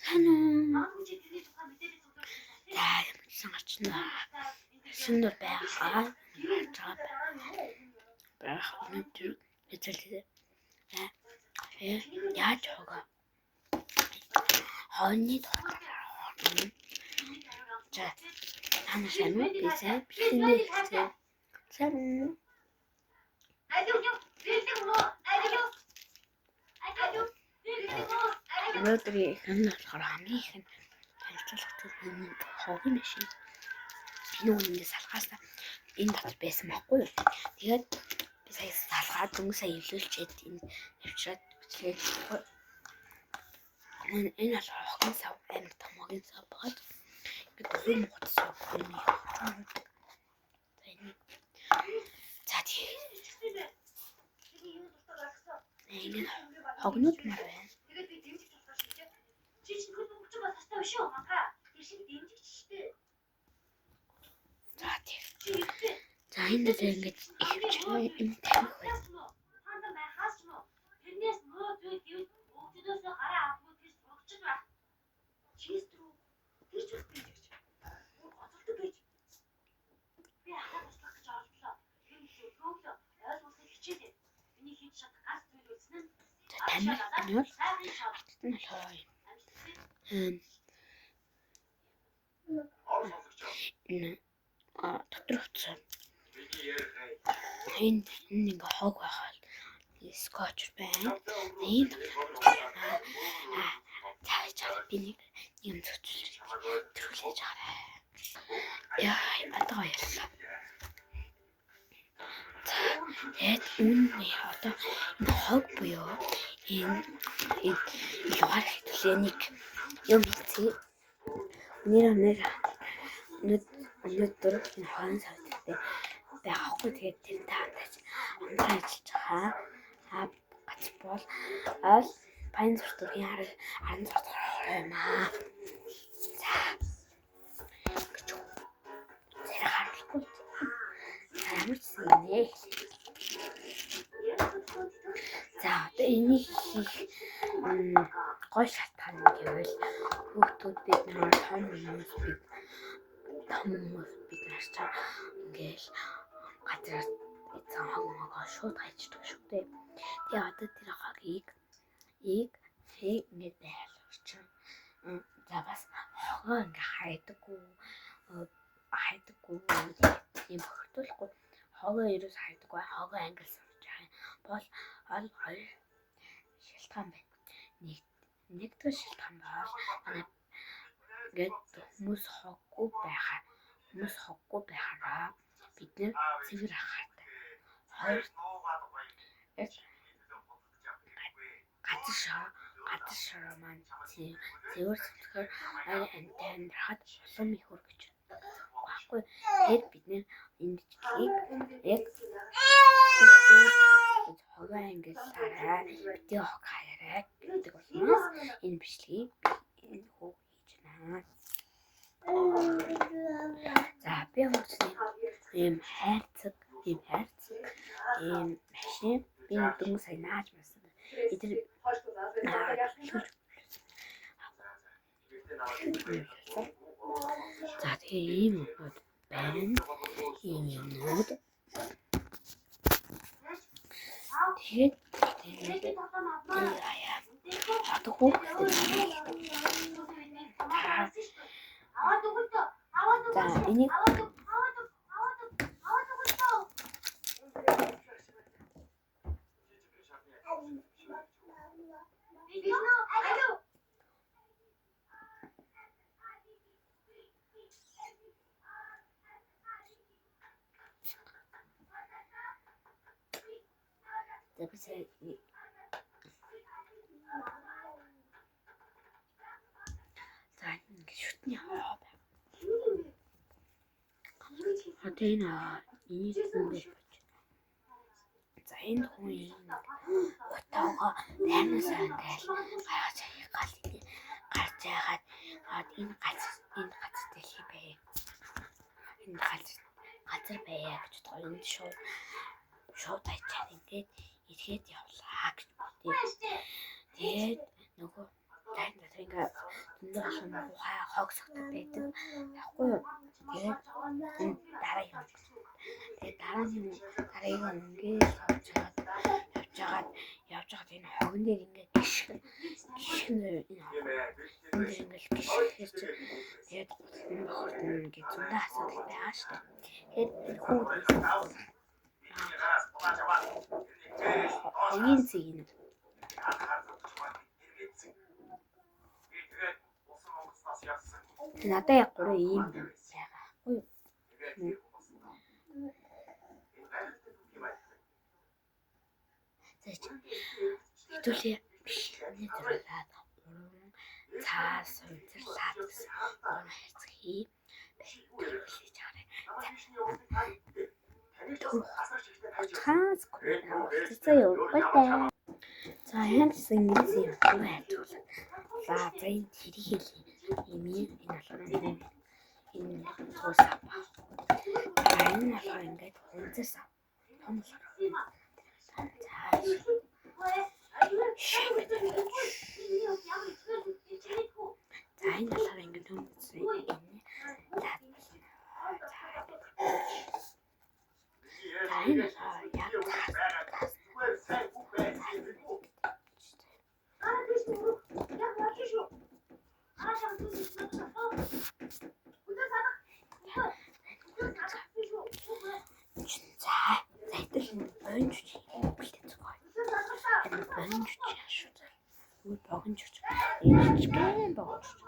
Хана. За юмсан очно. Сүндөр байгаа. Байх өнөдөр эзэлээ. Яаж хогоо. Хооны дотроо. За хана сайн уу? Бисээ бисээ. Сайн. Өнөөдөр хана хамгийн их танилцуулгатай нэг хог нь шин. Энэ үнэндээ салхаасаа энэ дотор байсан байхгүй юу? Тэгээд би сая салгаад дөнгөж сая ивлүүлчихэд энэ навчраад бичлээ. Энэ бол хогын сав амар томоогийн сав багт. Ингээд юм утсан юм. За тийм. Энэ хогнууд мар байна. Тэгээд би дэмжиж болохоор шийдээ. Чи чинь хөл өгч байгаа тастай биш үү? Манхаа. Тэр шиг дэмжиж штэ. За тийм. За энэ дээр ингэж ихвч юм тавих байна. Ханда байхаас нь тэрнээс муу зүйл гэвэл өгчдөөс гараа авахгүй тэр сурагч байх. Чист рүү тэр ч үгүй гэж. Гоцолдог гэж. Би ахаа туслах гэж оролдлоо. Тэр хөглөө ойлгуулах хичээлээ. Миний хийж чадах газ зүйл үлснэ. За тань нь нь хой. Дотор утсан. Энэ ингээ хог байхаа скотч байна. Энэ цааш би нэг юм зөвчүүлж төрүүлж байгаа. Яа, батгаа ярьлаа. Тэгээд үнний одоо энэ хог буюу энэ югаар хэвлээ нэг юм хийцээ. Нэр өнөөдөр энэ хаан савдтай байхгүй тэгээд тэр таандаж амраа ажиллаж байгаа. Гац бол аль баян зүртгийн харан зүртгээр юмаа. За. Тэр харахгүй. Ямар ч юм нэ. За одоо энийг хийх гой шалтгаан нь гэвэл хүүхдүүд бид нар том хүмүүс бид нар ч ингээл газар эцэг хогоо шууд хайчдаг шүү дээ. Тэгээ одоо тэр хогийг ингээд байлгаж за бас хогоо ингээ хайдаггүй юм хөртүүлэхгүй хогоо ерөөс хайдаггүй хогоо англи сурж байгаа бол хоёр шалтгаан байна. Нэгдүгээр шалтгаан бол ингээд хүмүүс хоггүй байхаараа бид нэр цэвэр ахаартай. Хоёр газар шороо маань цэвэр сэтгэхээр арай амтай амьдрахад улам их өргөж баггүй. Тэгэхээр бид нэр энэ бичлэгийг яг хогоо ангиллаараа бити хог хаяарай гэдэг болмоос энэ бичлэгийг энэ хог хийж байна. За би өөрсдөө ийм хайрцаг машин би дөнгөж сая нааж байсан. Эдгээр за тэгээ ийм юмуд байна. Ийм юмуд. Тэгээд яа. Одоо хүүхдээ за энийг за ингэ шүтний хаа байна. Одоо энэ зүйл за энэ хүн утаага таймсаа ингээл гаргаж гарч яагаад энэ газар дэлхий бай. Энэ газар байя гэж бодгоо энэ шууд хайчаад ингээд эргээд явлаа гэж бодъё. Тэгээд нөгөө тань дотор ингээ зөндөө шум ухаа хогсохтой байдаг. Яахгүй юу? Тэгээд дараагийн ингээд явж байгаад энэ хогн дээр ингээд гიშгэн ингээд гიშгэрч тэгээд гутал ингээд зөндөө асуудал байгаа штэ. Тэгээд хогийн зэг нь надад яг 3 ийм байгаа. Хэдүүлээ бишний дөрөлаад 3 цаас унцлаад гэсэн гоо хайцаг хий. Төлөвлөж аваарай. Цаас гоо юу байна? За янз ингэж юм хайцаг. За энэ тэрийг хэлье. Энэ болохоор энэ цуусаа. Энэ болохоор ингээд унцсан. Томлоо. За энэ болохоор ингээд үнсэн энэ лаад болсон.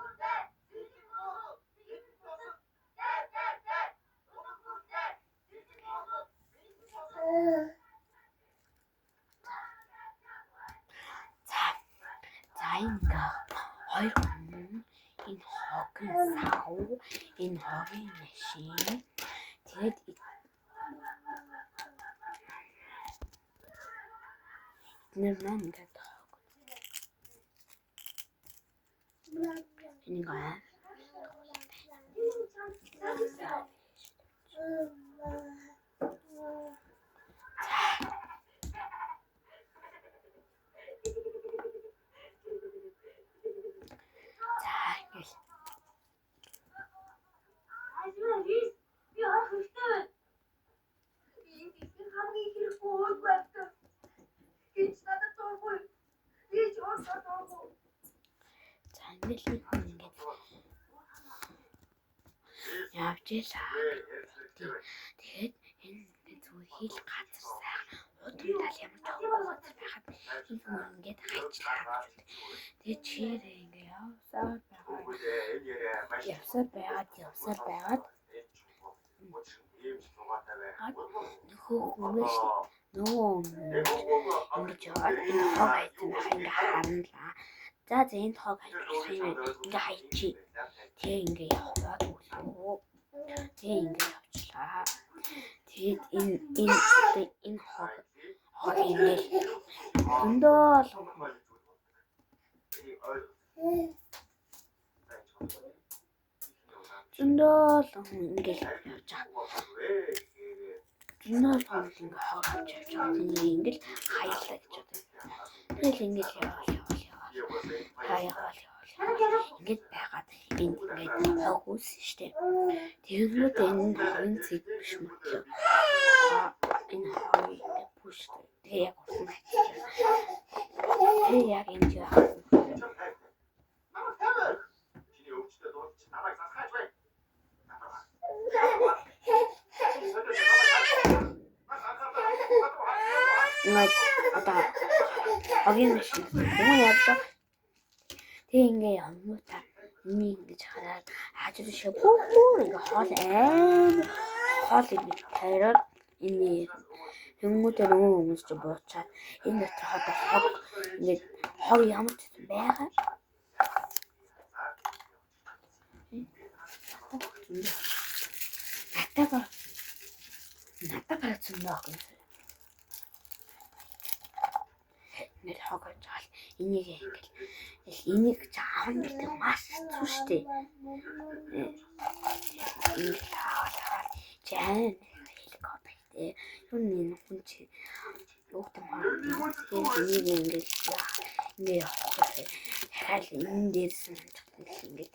За энэ хоёр хүн энэ хогын сав энэ хогийн машин тэгээд эдгээр маань ингээд энэ гоо явжээлаа. Тэгээд энэ зүгээр хил газар сайхан удамдал ямар ч хөөс байхад энэ хүн ингээд хайчлаа. Тэгээд чирээ ингээд явсаар байгаад нөгөө ингэж яваад энэ хог хайсан байх ингээд харанлаа. За энэ хог хайчих юм ингээд хайчи. Тэгээ ингээд яваад өглөө. Тэгээ ингээд явчлаа. Тэгээд энэ хог ингээд зөндөөл ингээд явж байгаа. Зөндөөл ингээд хог авч явж байгаа. Ингээд хаялаа гэж бодсон. Тэгэл ингээд яваа. Ингээд байгаад энд ингээд хог үүсэн штэ. Тэгэнгүүт энэ хогийн зэг биш мөрлөө. Энэ хог ингээд бүш. Тэгээ яг урсан хайчих. Тэгээ яг энэ жаа. Одоо хогийн машин юм яваа. Тэгээ ингээ явмуудаа энийг ингэж хараад хажуу шиг бүр ингээ хоол ингэж тайраад энэ хүмүүдээ нөгөө хүмүүс ч буучаад энэ дотор хог ингээ хог ямар ч байгаа. Натагаа зөндөө гэнэ. Нэг хог ажаал энийг ингээл энийг чаавн гэдэг маш хэцүү шттэ. Энэ хаа жан helicopter юу нэг хүн чи юутай энийг ингээл ингээ дахиад энэ дээрс нь ингээд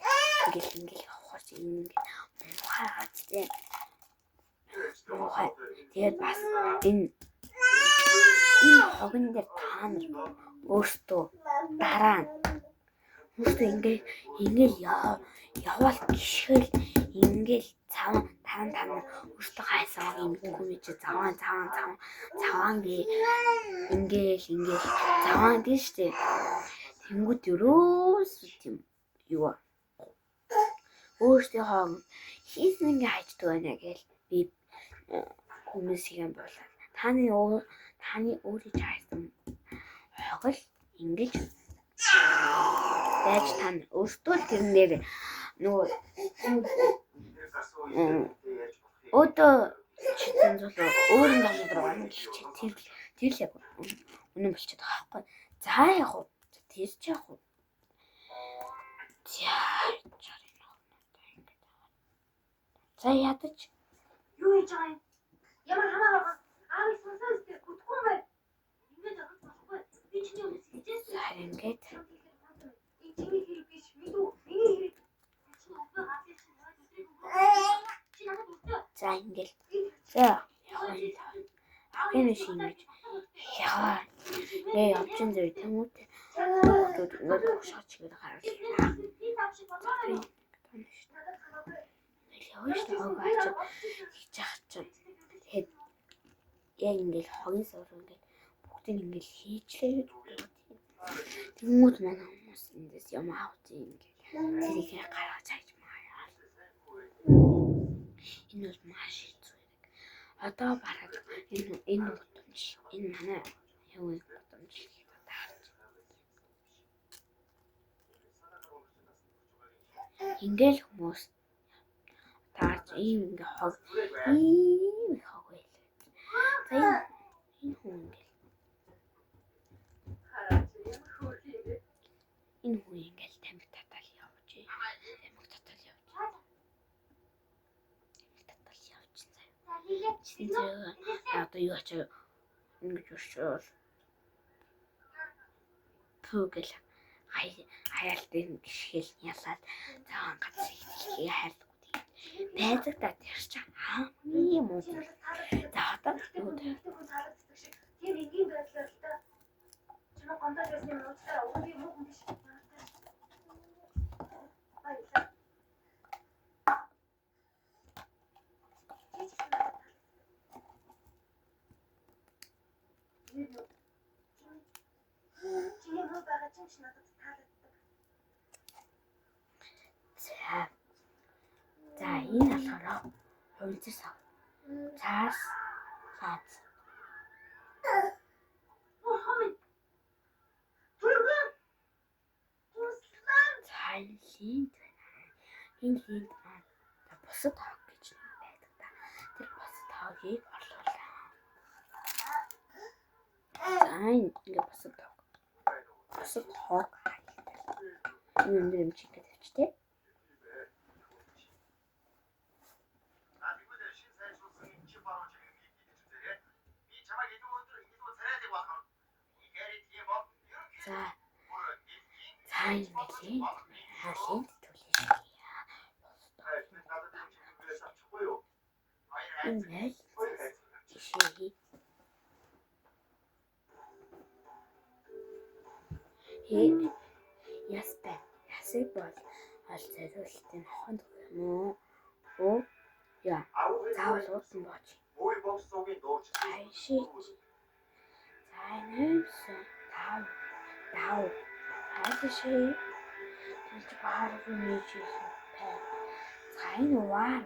явахаар чи ингээд мухаагац тийм. Тэгээд бас энэ хогон дээр та нар өөртөө дараа нь өөртөө ингээд яваал гიშгэл ингээд та нар өөртөө хайсааг мэдгүй мэж цаваан гээ ингээд цаваан гэж штэ. Тэнгүүд өрөөс тийм юу өөртөө хийсэн ингээ хайчдаг байна гэл би хүмүүсийн болоо. Таны өөрийн хайсан хогол ингэж байж тань өөртөө тэрнээр нөгөө өөдөө читэн зүйл өөрийн газар руу тэр л яг үнэн болчиход байгаа байхгүй. За яг уу тэр ч яг уу. За ядаж юу хийж байгаа юм? Ямар хамаагаа аавыг сонсоо өстэй гүтгүй юм байна. Ингээд авах болохгүй. Би чиний өмнөс хэлжээс. ингээд Энэ чиний хэрэг биш. Миний хэрэг. Чи өглөө гацсан чинь яваад өстэй. Чи надад өстэй. за ингээд за энэ шинэж яа гээ явчин зэрэг тэмүүт ингээд уушаач гээд гаргалаа. Би тав шиг болоо. Явж байгаач хийж ах чинь тэгэхэд яг ингээд хогийн суур ингээд бүгдийг ингээд хийчлээ гэдэг. Тэмүүт манай хүмүүс эндээс юм авч ингээд тэрийг гаргаж хайж маяа. Энэ бол маш хэцүү юм. Одоо бараг энэ утамж энэ манай юу утамж таарч. Ингээл хүмүүс таарч ийм ингээ хог байлаа. За энэ хүн ингээл тамхи татал явж. Чинь одоо юу ч ингэж өшөөр пүгэл хаяалтын гიშгэл ялаад цагаан газар ихтэй хайлт байдаг та тэр чинь юм уу? За одоо юу тэр энгийн байдлаар л та чимээ гомдол байсан юм уу? Та үгүй юм уу биш. Чиний муу байгаа чинь надад таалагддаг. За энэ болохоор хувьцас ав. Цаас. Линд энэ линд бусад хог гэж байдаг та. Тэр бусад хогийг орлуулаа. За ингээ бусад хог энэ өндөр юм чиг гэж тавьчих тий. За ингээд хаалт төлөж энэ жишээ ясыг бол зориултын хонд юм уу? Яа. Заавал уусан бооч. Айшиж. Зайнээс тав. Айшиж. Тэнд баарах юм ийжсэн. Зайн ваар.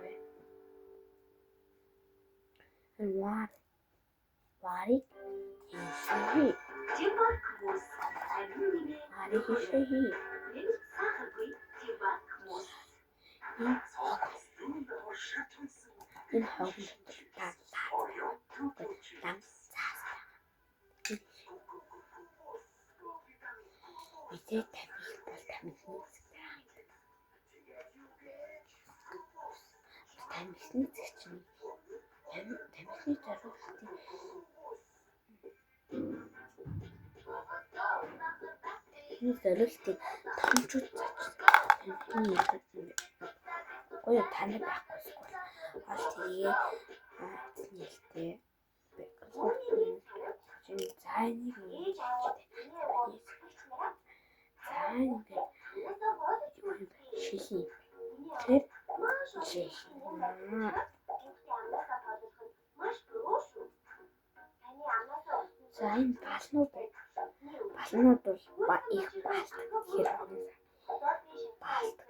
Варик. Ийшээ. Энэ хог таа. Мэдээ тамхи бол тамхины зэг чинь тамхины зориултын Бидний зориултыг томчууд гоё тань байхгүй бол тэгээ нэлтэй зайныг шилэн тэр за энэ балнууд бол их баалдаг.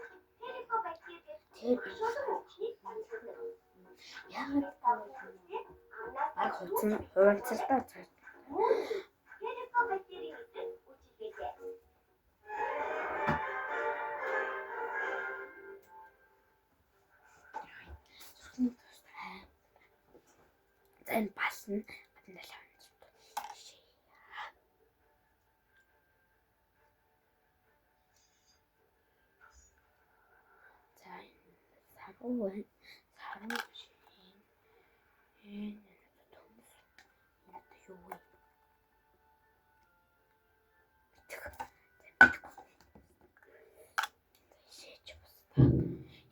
Тэр яагаад хуванцалтаа энэ басна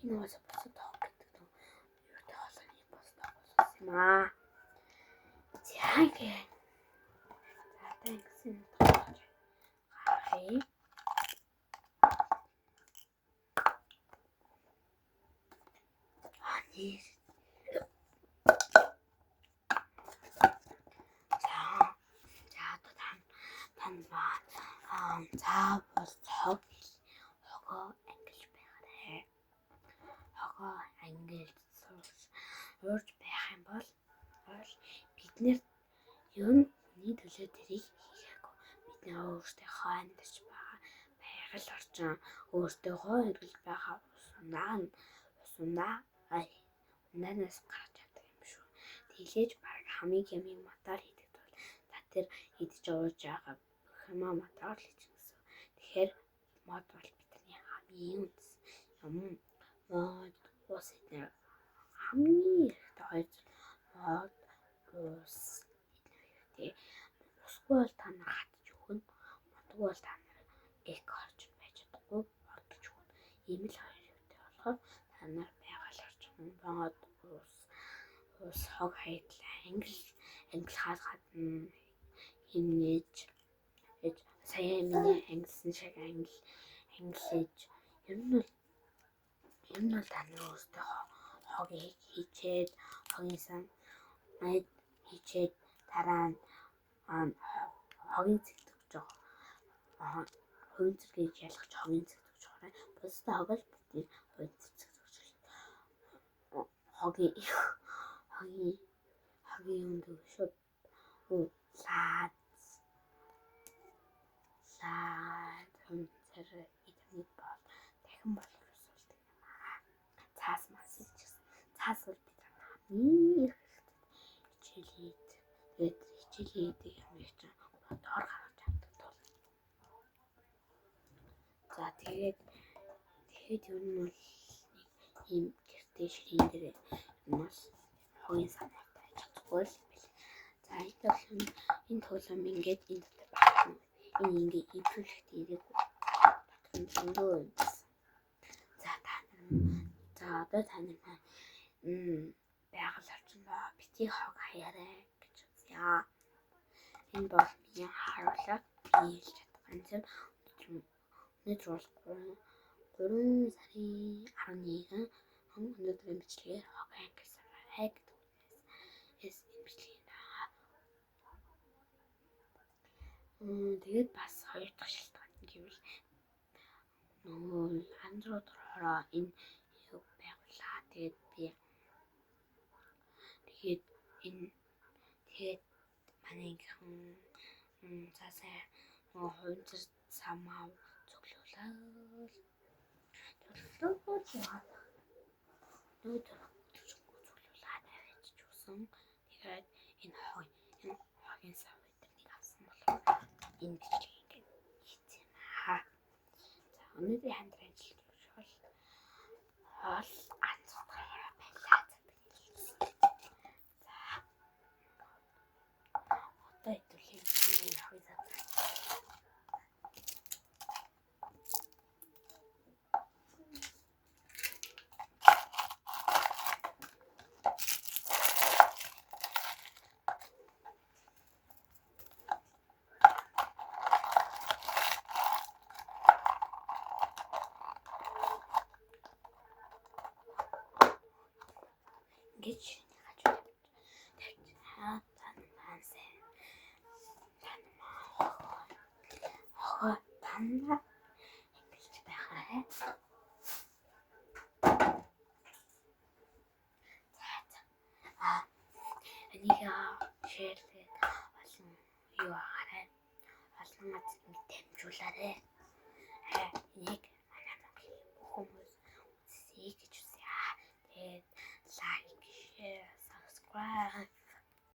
энэ бас тоог гэдэг нь юутай холооны бас тоог болсон юм аа. Яагээ тэгсэн хай ани за тань ба за бас цог хогоо ангилж байгаарэ. Хогоо ангилж урж байх юм бол бид нэр юу нэг төлөө тэрийг хийгээгүй. Бид нэ өөртөө амьдарч байгаа байгаль орчин өөртөө хэрэглэж байгаа унаас гарч чаддаг юм шүү. Тэглээж баг хамгийн ямиг мотор хийдэг бол та тэр идэж ууж байгаа бүх юм мотор л хийж гисэн. Тэгэхээр мод бол бидний хамгийн үнэс юм. Мод ус эднэр хамгийн ихтэй хоёр мод ус усгүй бол та нар хатж өгнө. Модгүй бол та нар эк орж байж чадахгүй бодож өгнө. Ийм л хоёр юутай болохоор та нар байгаль орчин мод ус хог хайдлаа ангилахаас гадна хэмнэж сая миний ангилсан шиг ангилж ер нь бол та нар өөртөө хогийг хийчээд хогийнсан хийчээд дараа нь хогийн цэгтгэж байгаа. Хувийн цэгийг ялгаж хогийн цэгтгэж байгаа. Бусдаа хог л бидний хувийн цэгтгэж хогийн үнд шууд лаад хэмцэр идэх бол дахин боловсруулдаг юм аа. Цаас мас хийчихсэн. Цаас бол бид хамгийн хичээлээд юм их ч бодоор гаргаж авдаг тул. За тэгээд ер нь бол ийм гэртээ ширийн дээр юмас хогийн санаатай чадахгүй л бэл. За энэ тоглоом ингээд энэ дотор байна. Энэ ингээд ивлэхт ирээгүй. Дөндөө. За одоо та нар байгаль орчиндөө бити хог хаяарай гэж үзье. Энэ бол миний харуулга биелж чадах юм. Өнөөдөр бол 3 сарын 11 өнөөдрийн бичлэгээр хог ангилсан байг гэдэг үгнээс бичлэгийг байгаа. Тэгээд бас хоёр дахь шалтгаан нь гэвэл нөгөө андрууд ороо энэ юг байгууллаа. Тэгээд манайхан цаасаа хувьцар самаа цоглуулаад авчиж өгсөн. Тэгээд энэ хогийн сав эднийг авсан болохоор энэ бичлэг ингээд хийсэн юм аа. За өнөөдрийн хамтран ажиллаж бол анцгаараа байлаа. Одоо хэдүүлээ хогийн сав. Ингэж хажууд танаа ингэж байхаа. Энийг шеэрлээд олон юу ахаарай. Олон газар дамжуулаарай. Энийг манай Монголын бүх хүмүүс үзье гэж үзье. Тэгээд лайк, share, subscribe